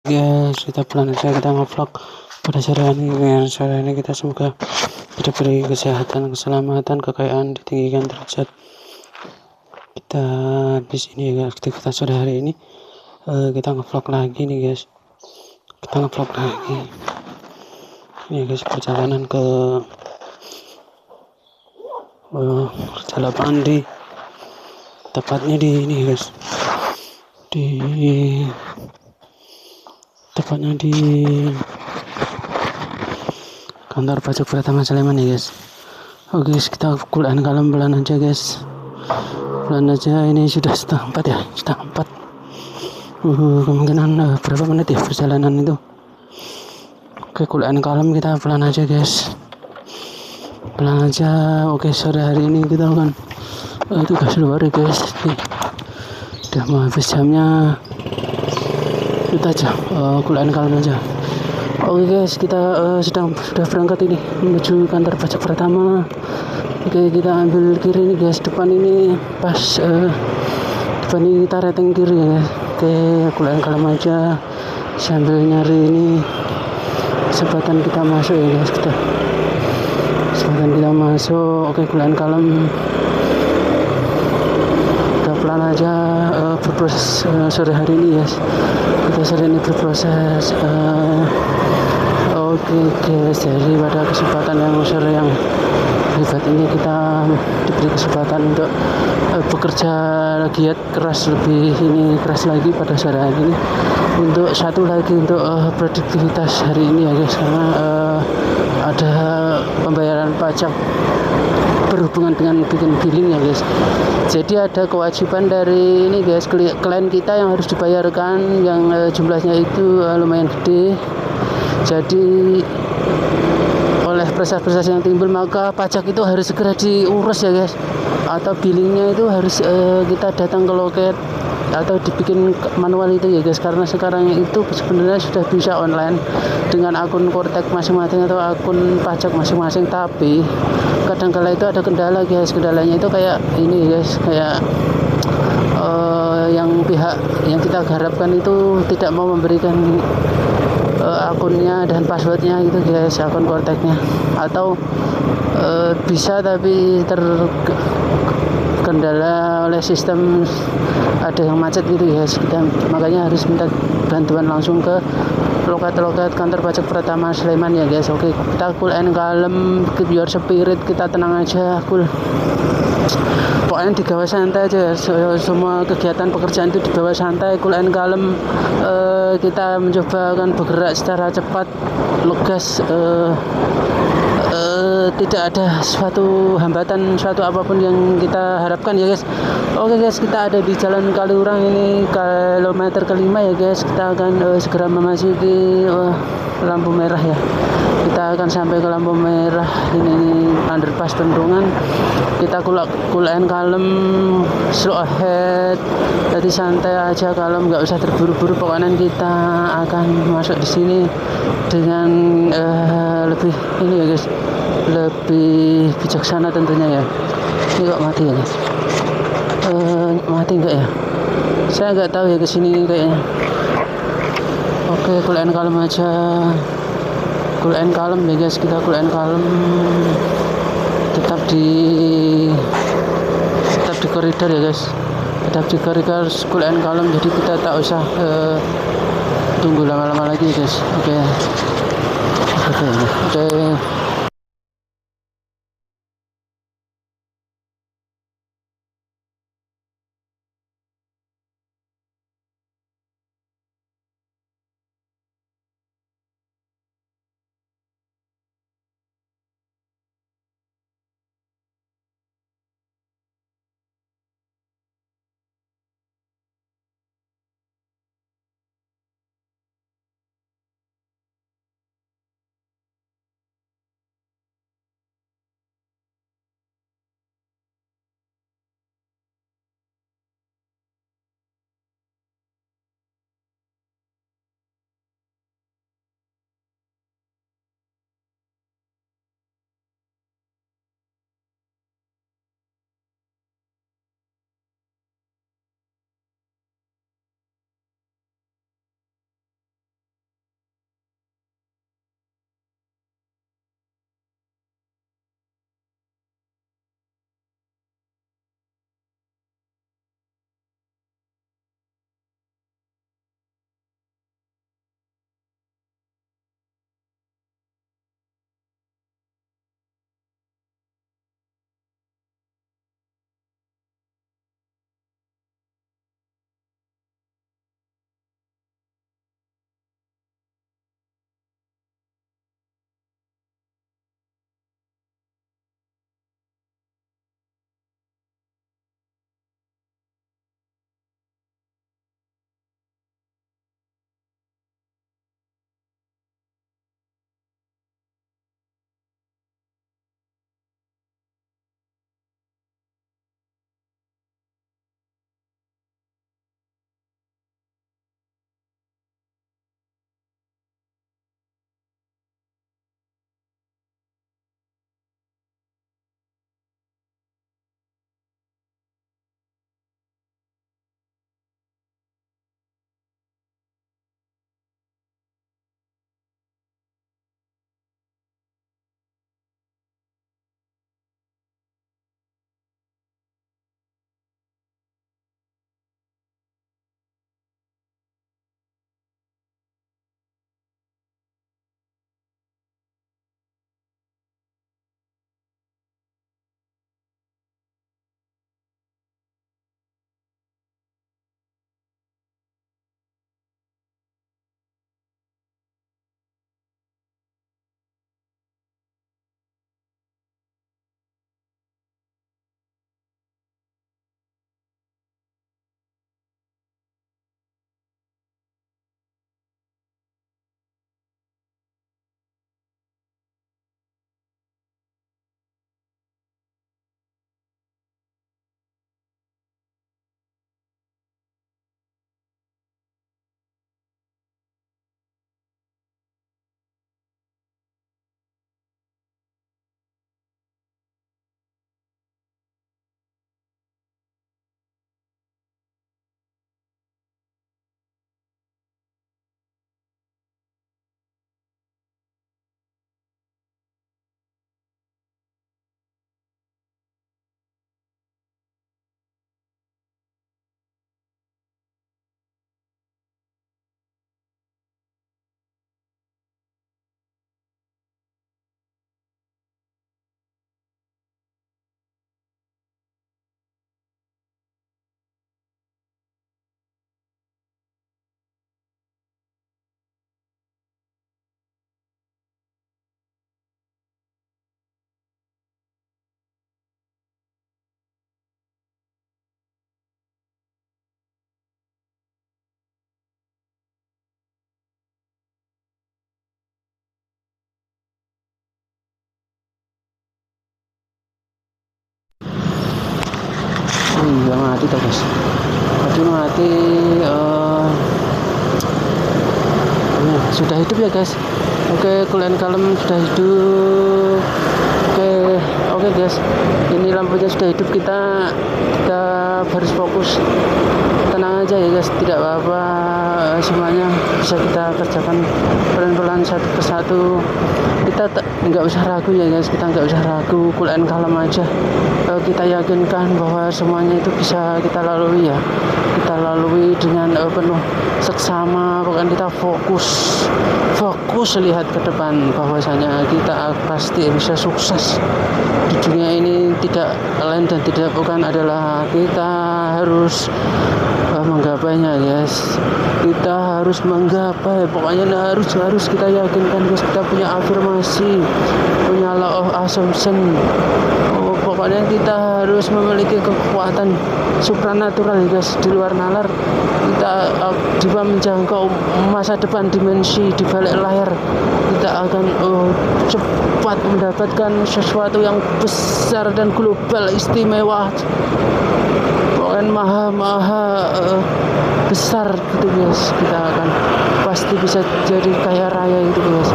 Guys, kita pelan aja kita ngevlog pada sore ini kita semoga diberi kesehatan, keselamatan, kekayaan, ditinggikan derajat kita di sini ya. Aktivitas sore hari ini kita ngevlog lagi nih guys, kita ngevlog lagi ini guys, perjalanan ke lapangan di tepatnya di ini guys, tepatnya di kantor pajak Pratama Sleman ya guys. Oke guys, kita kuliah kalem pelan aja guys, pelan aja. Ini sudah setengah 4 ya, setengah 4. Kemungkinan berapa menit ya perjalanan itu. Oke, kuliah kalem, kita pelan aja guys, pelan aja. Oke, sore hari ini kita akan tugas luar ya guys. Udah mau habis jamnya, kita aja kuliah kalem aja. Oke guys, kita sudah berangkat ini menuju kantor pajak pertama. Oke, kita ambil kiri nih guys, depan ini pas depan ini kita rating kiri ya guys. Oke, kuliah kalem aja sambil nyari ini kesempatan kita masuk ya guys, kesempatan kita masuk. Oke, kuliah kalem, kita pelan aja berproses sore hari ini guys. Kita sore ini berproses. Oke guys, jadi pada kesempatan yang sore yang hebat ini kita diberi kesempatan untuk bekerja giat keras, lebih ini keras lagi pada sore hari ini untuk satu lagi untuk produktivitas hari ini ya guys, karena ada pembayaran pajak berhubungan dengan bikin billing ya guys. Jadi ada kewajiban dari ini guys, klien kita yang harus dibayarkan yang jumlahnya itu lumayan gede. Jadi oleh proses-proses yang timbul, maka pajak itu harus segera diurus ya guys, atau billingnya itu harus kita datang ke loket atau dibikin manual itu ya guys, karena sekarang itu sebenarnya sudah bisa online dengan akun Kortek masing-masing atau akun pajak masing-masing. Tapi kadang-kala itu ada kendala guys, kendalanya itu kayak ini guys, kayak yang pihak yang kita harapkan itu tidak mau memberikan akunnya dan passwordnya gitu guys, akun Korteknya, atau bisa tapi terkendala oleh sistem, ada yang macet gitu guys. Kita makanya harus minta bantuan langsung ke loket-loket kantor pajak Pratama Sleman ya guys. Oke, kita cool and calm, keep your spirit, kita tenang aja, cool. Pokoknya digawe santai aja, semua kegiatan pekerjaan itu dibawa santai, cool and calm. Kita mencoba akan bergerak secara cepat, lugas, tidak ada suatu hambatan, suatu apapun yang kita harapkan ya guys. Oke guys, kita ada di Jalan Kaliurang ini, kilometer kelima ya guys. Kita akan segera memasuki lampu merah ya. Kita akan sampai ke lampu merah ini underpass Bendungan. Kita cool and calm, slow ahead, jadi santai aja, kalem, nggak usah terburu-buru. Pokoknya kita akan masuk di sini dengan lebih ini ya guys, lebih bijaksana tentunya ya. Ini kok mati ya guys? Mati enggak ya? Saya nggak tahu ya, kesini kayaknya. Oke, cool and calm aja, cool and calm ya guys. Kita cool and calm, tetap di koridor ya guys, tetap di koridor, cool and calm. Jadi kita tak usah tunggu lama-lama lagi guys. Oke. iya mati tuh guys, aduh mati. Sudah hidup ya guys. Oke, cool and calm sudah hidup. Oke guys, ini lampunya sudah hidup, kita harus fokus, tenang aja ya guys, tidak apa-apa, semuanya bisa kita kerjakan pelan-pelan satu persatu. Kita nggak usah ragu ya guys, kita nggak usah ragu, cool and calm aja. Kita yakinkan bahwa semuanya itu bisa kita lalui ya, kita lalui dengan penuh seksama. Pokoknya kita fokus lihat ke depan, bahwasanya kita pasti bisa sukses di dunia ini. Tidak lain dan tidak bukan adalah kita harus menggapainya guys, kita harus menggapai, pokoknya harus kita yakinkan guys, kita punya afirmasi, punya law of assumption. Pokoknya kita harus memiliki kekuatan supranatural guys, di luar nalar. Kita bisa menjangkau masa depan, dimensi di balik layar. Kita akan cepat mendapatkan sesuatu yang besar dan global, istimewa, pokoknya maha besar gitu guys. Kita akan pasti bisa jadi kaya raya gitu guys.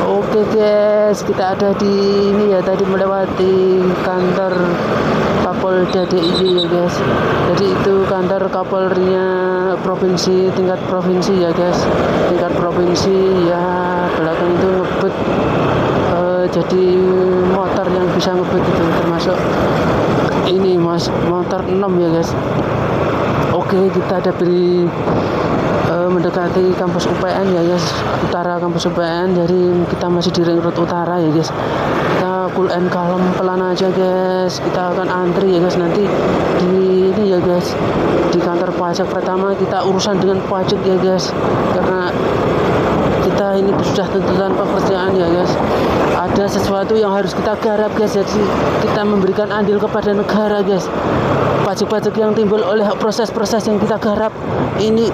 Oke guys, kita ada di ini ya, tadi melewati kantor Kapolda DIY ya guys. Jadi itu kantor Kapolrinya provinsi, tingkat provinsi ya guys, tingkat provinsi ya. Belakang itu ngebut, jadi motor yang bisa ngebut itu termasuk ini motor 6 ya guys. Oke, kita ada beri mendekati kampus UPN ya guys, utara kampus UPN. Jadi kita masih di ring road utara ya guys. Kita cool and calm, pelan aja guys. Kita akan antri ya guys nanti di ini ya guys, di kantor pajak. Pertama kita urusan dengan pajak ya guys, karena kita ini sudah tuntutan pekerjaan ya guys. Ada sesuatu yang harus kita garap guys, jadi kita memberikan andil kepada negara guys. Pajak-pajak yang timbul oleh proses-proses yang kita garap ini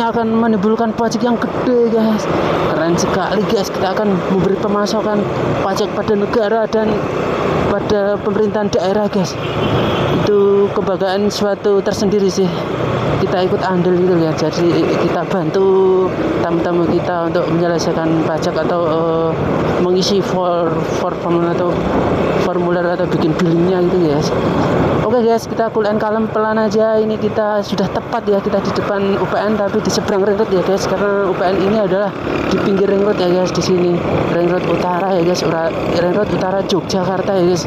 akan menimbulkan pajak yang gede guys. Keren sekali guys, kita akan memberi pemasukan pajak pada negara dan pada pemerintahan daerah guys. Itu kebanggaan suatu tersendiri sih, kita ikut andil gitu ya. Jadi kita bantu tamu-tamu kita untuk menyelesaikan pajak atau mengisi formulir atau bikin billingnya gitu guys. Oke guys, kita cool and calm, pelan aja. Ini kita sudah tepat ya, kita di depan UPN tapi di seberang ring road ya guys, karena UPN ini adalah di pinggir ring road ya guys. Di sini ring road utara ya guys, ring road utara Yogyakarta ya guys.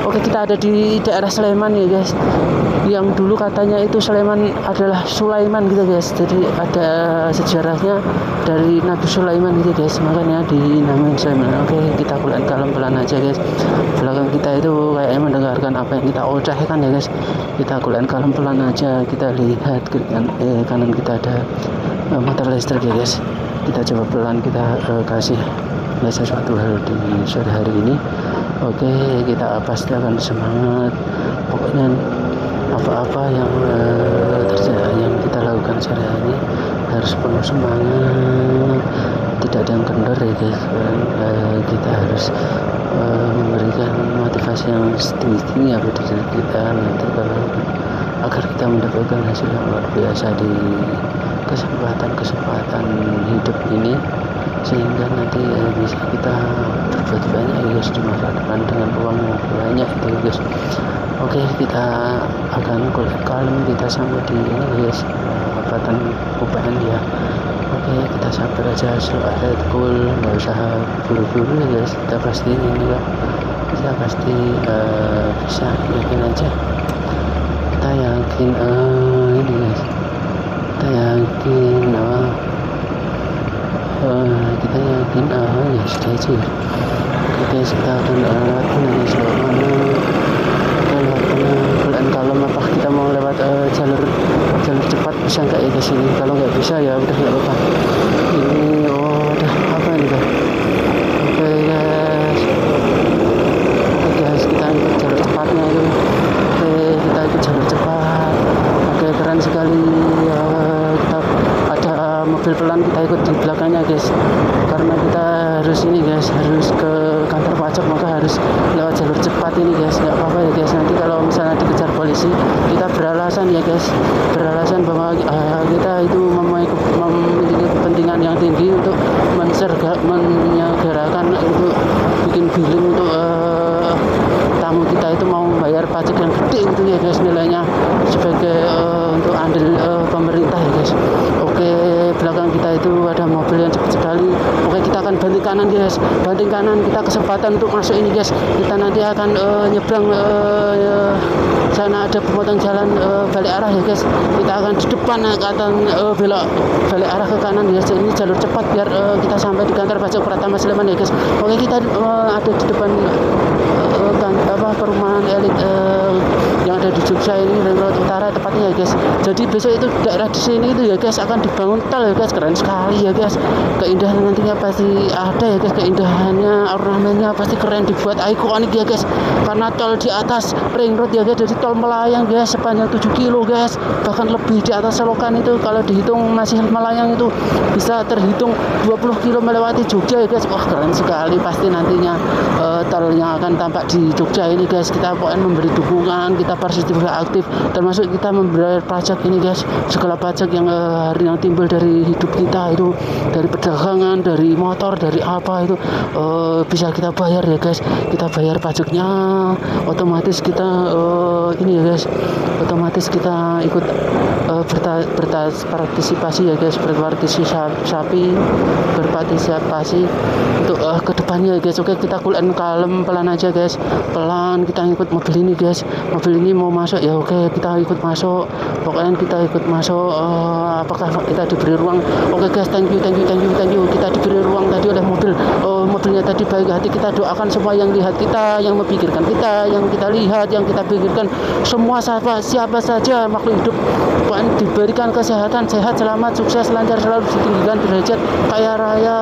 Oke, kita ada di daerah Sleman ya guys, yang dulu katanya itu Sleman adalah Sulaiman gitu guys. Jadi ada sejarahnya dari Nabi Sulaiman gitu guys, makanya dinamain Sleman. Oke, kita cool and calm, pelan aja guys. Belakang kita itu kayaknya mendengarkan apa yang kita ucapkan ya guys. Kita cool and calm, pelan aja. Kita lihat kanan kita ada motor listrik ya guys. Kita coba pelan, kita kasih sesuatu hal di sore hari ini. Oke, kita pasti akan semangat. Pokoknya apa-apa yang terjadi, yang kita lakukan sore hari harus penuh semangat, tidak ada yang kendor ya guys. Kita harus memberikan motivasi yang tinggi pada diri kita nanti agar kita mendapatkan hasil yang luar biasa di kesempatan hidup ini, sehingga nanti bisa kita berbuat banyak ya guys di masa depan dengan uang yang banyak itu ya guys. Oke, kita akan cool and calm, kita sampai di ini guys, Jabatan UPN ya. Oke, kita sabar aja, slow ahead, cool, nggak usah buru-buru ya guys. Kita pasti ini ya, kita pasti bisa, yakin aja. Kita yakin ini guys, kita yakin kita yakin ya sudah aja ya. Oke, kita akan lewat ini selama cool and calm. Apa kita mau lewat jalur cepat, bisa nggak ya ke sini? Kalau nggak bisa ya udah nggak apa-apa. Ini udah apa nih guys? Oke guys, kita ikut jalur cepatnya itu. Oke, kita ikut jalur cepat. Oke, keren sekali. Kita ada mobil pelan, kita ikut di belakangnya guys, karena kita harus ini guys, harus ke kantor pajak, maka harus lewat jalur cepat ini guys. Nggak apa-apa ya guys, nanti kalau misalnya dikejar polisi kita beralasan ya guys, beralasan bahwa kita itu memiliki kepentingan yang tinggi untuk menyegerakan itu, bikin billing untuk tamu kita itu mau bayar pajak yang gede itu ya guys, nilainya sebagai untuk andil pemerintah ya guys. Oke, belakang kita itu ada mobil yang cepat sekali. Oke, kita akan banting kanan guys, banting kanan, kita kesempatan untuk masuk ini guys. Kita nanti akan nyebrang sana ada pemotong jalan balik arah ya guys. Kita akan di depan akan belok balik arah ke kanan ya guys. Ini jalur cepat biar kita sampai di kantor pajak Pratama Sleman ya guys. Oke, kita ada di depan perumahan elit yang ada di Jogja ini, Ring Road Utara tepatnya ya guys. Jadi besok itu daerah di sini itu ya guys akan dibangun tol ya guys, keren sekali ya guys. Keindahan nantinya pasti ada ya guys, keindahannya, ornamennya pasti keren, dibuat ikonik ya guys. Karena tol di atas Ring Road ya guys, jadi tol melayang guys, sepanjang 7 kilo guys, bahkan lebih di atas selokan itu. Kalau dihitung masih melayang itu bisa terhitung 20 kilo melewati Jogja ya guys. Wah, keren sekali pasti nantinya tol yang akan tampak di Jogja ini guys. Kita pokoknya memberi dukungan, kita partisipatif aktif, termasuk kita membayar pajak ini guys. Segala pajak yang yang timbul dari hidup kita itu, dari perdagangan, dari motor, dari apa itu bisa kita bayar ya guys. Kita bayar pajaknya, otomatis kita ini ya guys, otomatis kita ikut berpartisipasi ya guys, berpartisipasi untuk kedepannya ya guys. Oke, kita cool and calm, pelan aja guys, pelan, kita ikut mobil ini guys. Mobil ini mau masuk ya, oke kita ikut masuk, pokoknya kita ikut masuk. Apakah kita diberi ruang? Oke guys, thank you, kita diberi ruang tadi oleh mobilnya tadi. Baik hati, kita doakan semua yang lihat kita, yang memikirkan kita, yang kita lihat, yang kita pikirkan, semua siapa saja makhluk hidup pokoknya diberikan kesehatan, sehat, selamat, sukses, lancar, selalu ditinggikan derajat, kaya raya,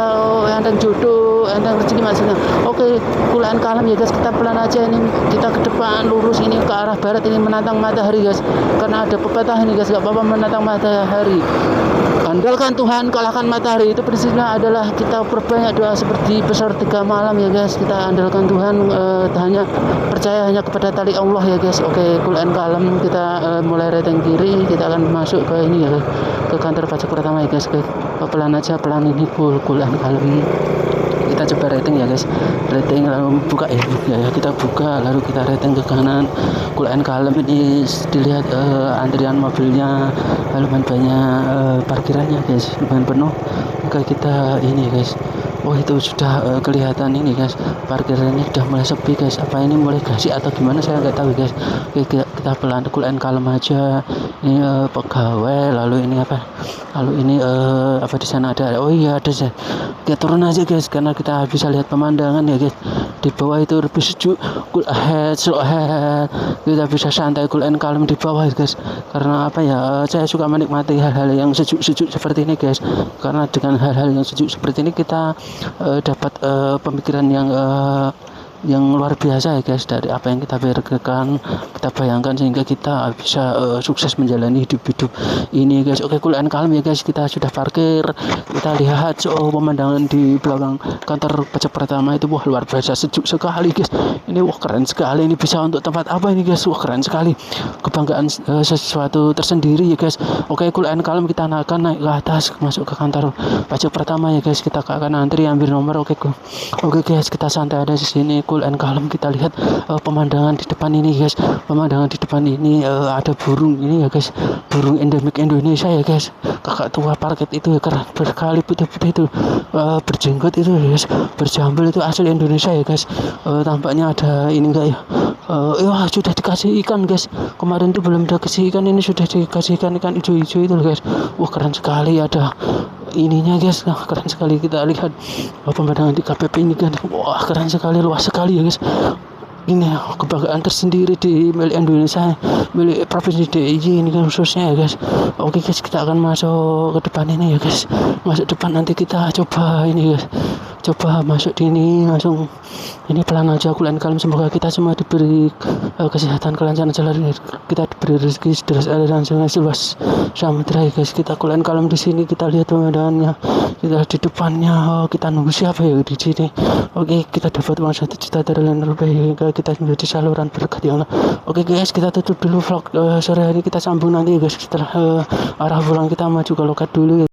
enteng jodoh, enteng rezeki maksudnya. Oke, cool and calm ya guys, kita pelan aja ini, kita ke depan lurus ini ke arah barat ini, menantang matahari guys, karena ada pepatah ini guys, gak apa-apa menantang matahari, andalkan Tuhan, kalahkan matahari. Itu prinsipnya adalah kita perbanyak doa seperti besar 3 malam ya guys. Kita andalkan Tuhan, hanya percaya hanya kepada tali Allah ya guys. Oke, cool and calm, kita mulai reteng kiri, kita akan masuk ke ini ya, ke kantor pajak Pratama ya guys. Pelan aja, pelan ini, cool and calm. Kita coba rating ya guys, rating lalu buka ya, kita buka lalu kita rating ke kanan, cool and calm. Ini dilihat antrian mobilnya lumayan banyak, parkirannya guys lumayan penuh. Oke, kita ini guys, oh itu sudah kelihatan ini guys, parkirannya sudah mulai sepi guys. Apa ini mulai gasik atau gimana saya nggak tahu guys. Oke, kita pelan, cool and calm aja. Ini pegawai, lalu ini apa, lalu ini apa di sana ada, oh iya ada sih. Kita turun aja guys, karena kita bisa lihat pemandangan ya guys. Di bawah itu lebih sejuk, cool ahead, slow ahead. Kita bisa santai, cool and calm di bawah guys. Karena apa ya, saya suka menikmati hal-hal yang sejuk-sejuk seperti ini guys. Karena dengan hal-hal yang sejuk seperti ini kita dapat pemikiran yang luar biasa ya guys, dari apa yang kita pikirkan, kita bayangkan, sehingga kita bisa sukses menjalani hidup ini guys. Oke, cool and calm ya guys, kita sudah parkir, kita lihat pemandangan di belakang kantor pajak Pratama itu, wah luar biasa sejuk sekali guys. Ini wah keren sekali, ini bisa untuk tempat apa ini guys, wah keren sekali, kebanggaan sesuatu tersendiri ya guys. Oke, cool and calm, kita akan naik ke atas masuk ke kantor pajak Pratama ya guys. Kita akan antri ambil nomor. Oke guys, kita santai ada di sini, cool and calm. Kita lihat pemandangan di depan ini guys, pemandangan di depan ini ada burung ini ya guys, burung endemik Indonesia ya guys, kakak tua parket itu ya, keren berkali, putih-putih itu, berjenggot itu ya guys, berjambul itu asli Indonesia ya guys. Tampaknya ada ini enggak ya, wah sudah dikasih ikan guys, kemarin tuh belum dikasih ikan, ini sudah dikasih ikan hijau-hijau itu guys. Wah keren sekali, ada ininya guys, keren sekali. Kita lihat pemandangan di KPP ini kan, wah keren sekali, luas sekali ya guys. Ini kebanggaan tersendiri di milik Indonesia, milik provinsi DIY ini kan khususnya ya guys. Oke guys, kita akan masuk ke depan ini ya guys, masuk depan, nanti kita coba ini guys, coba masuk di ini langsung ini pelan aja, kuliah kalem. Semoga kita semua diberi kesehatan, kelancaran jalan, kita diberi rezeki deras aliran sungai seluas samudra ya guys. Kita kuliah kalem di sini, kita lihat pemandangannya, kita di depannya. Kita nunggu siapa ya di sini. Oke, kita dapat uang 1 juta dari lain lebih, kita menjadi saluran berkat ya Allah. Oke guys, kita tutup dulu vlog sore hari, kita sambung nanti guys setelah arah pulang. Kita maju ke loket dulu ya.